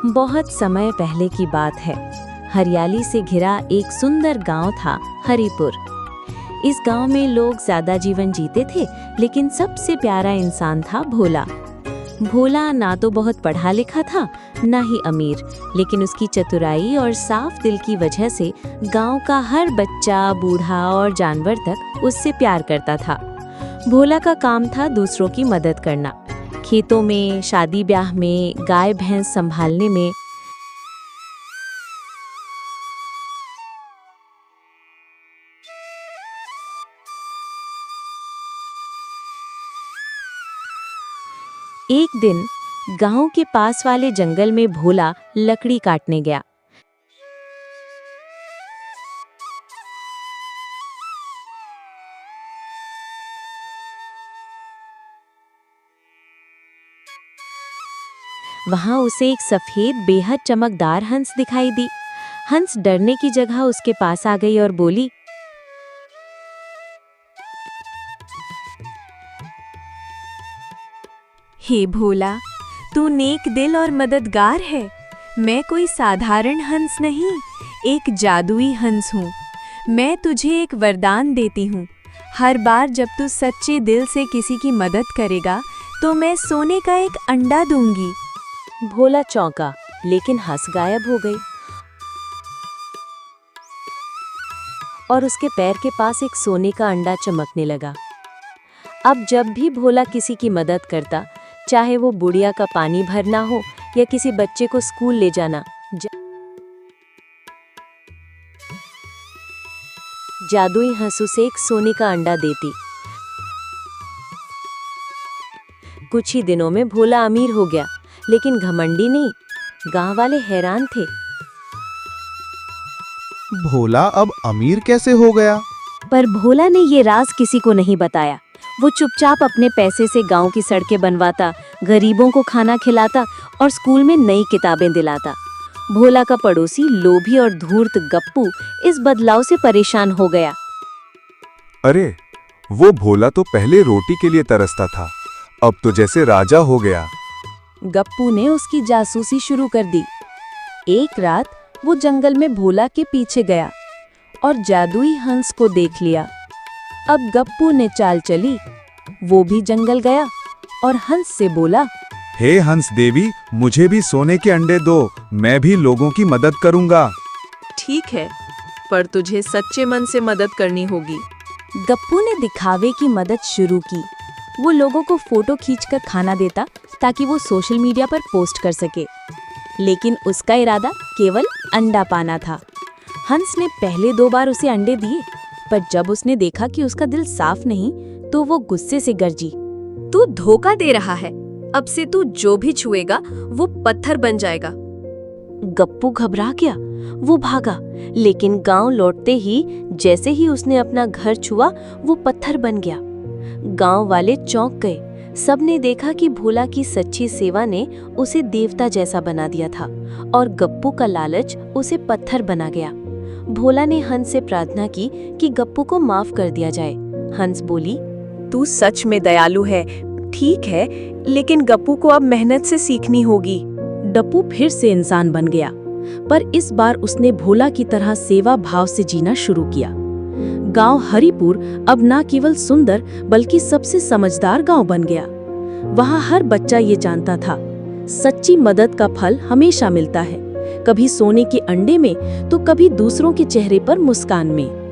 बहुत समय पहले की बात है। हरियाली से घिरा एक सुंदर गांव था, हरिपुर। इस गांव में लोग ज्यादा जीवन जीते थे, लेकिन सबसे प्यारा इंसान था भोला। भोला ना तो बहुत पढ़ा लिखा था, ना ही अमीर, लेकिन उसकी चतुराई और साफ दिल की वजह से गांव का हर बच्चा, बूढ़ा और जानवर तक उससे प्यार करता था। भोला का काम था दूसरों की मदद करना, खेतों में, शादी ब्याह में, गाय भैंस संभालने में। एक दिन गांव के पास वाले जंगल में भोला लकड़ी काटने गया। वहां उसे एक सफेद बेहद चमकदार हंस दिखाई दी। हंस डरने की जगह उसके पास आ गई और बोली, हे भोला, तू नेक दिल और मददगार है। मैं कोई साधारण हंस नहीं, एक जादुई हंस हूँ। मैं तुझे एक वरदान देती हूँ। हर बार जब तू सच्चे दिल से किसी की मदद करेगा, तो मैं सोने का एक अंडा दूंगी। भोला चौंका, लेकिन हंस गायब हो गई और उसके पैर के पास एक सोने का अंडा चमकने लगा। अब जब भी भोला किसी की मदद करता, चाहे वो बुढ़िया का पानी भरना हो या किसी बच्चे को स्कूल ले जाना, जादुई हंस उसे एक सोने का अंडा देती। कुछ ही दिनों में भोला अमीर हो गया, लेकिन घमंडी नहीं। गांव वाले हैरान थे। भोला अब अमीर कैसे हो गया? पर भोला ने ये राज किसी को नहीं बताया। वो चुपचाप अपने पैसे से गांव की सड़कें बनवाता, गरीबों को खाना खिलाता और स्कूल में नई किताबें दिलाता। भोला का पड़ोसी लोभी और धूर्त गप्पू इस बदलाव से परेशान हो गया। अरे, वो भोला तो पहले रोटी के लिए तरसता था, अब तो जैसे राजा हो गया। गप्पू ने उसकी जासूसी शुरू कर दी। एक रात वो जंगल में भोला के पीछे गया और जादुई हंस को देख लिया। अब गप्पू ने चाल चली, वो भी जंगल गया और हंस से बोला, हे हंस देवी, मुझे भी सोने के अंडे दो, मैं भी लोगों की मदद करूंगा। ठीक है, पर तुझे सच्चे मन से मदद करनी होगी। गप्पू ने दिखावे की मदद शुरू की। वो लोगों को फोटो खींचकर खाना देता ताकि वो सोशल मीडिया पर पोस्ट कर सके, लेकिन उसका इरादा केवल अंडा पाना था। हंस ने पहले 2 बार उसे अंडे दिए, पर जब उसने देखा कि उसका दिल साफ नहीं, तो वो गुस्से से गरजी, तू धोखा दे रहा है। अब से तू जो भी छुएगा वो पत्थर बन जाएगा। गप्पू घबरा गया, वो भागा, लेकिन गांव लौटते ही जैसे ही उसने अपना घर छुआ, वो पत्थर बन गया। गांव वाले चौंक गए। सबने देखा कि भोला की सच्ची सेवा ने उसे देवता जैसा बना दिया था और गप्पू का लालच उसे पत्थर बना गया। भोला ने हंस से प्रार्थना की कि गप्पू को माफ कर दिया जाए। हंस बोली, तू सच में दयालु है, ठीक है, लेकिन गप्पू को अब मेहनत से सीखनी होगी। गप्पू फिर से इंसान बन गया, पर इस बार उसने भोला की तरह सेवा भाव से जीना शुरू किया। गांव हरिपुर अब न केवल सुंदर बल्कि सबसे समझदार गांव बन गया। वहां हर बच्चा ये जानता था, सच्ची मदद का फल हमेशा मिलता है, कभी सोने के अंडे में तो कभी दूसरों के चेहरे पर मुस्कान में।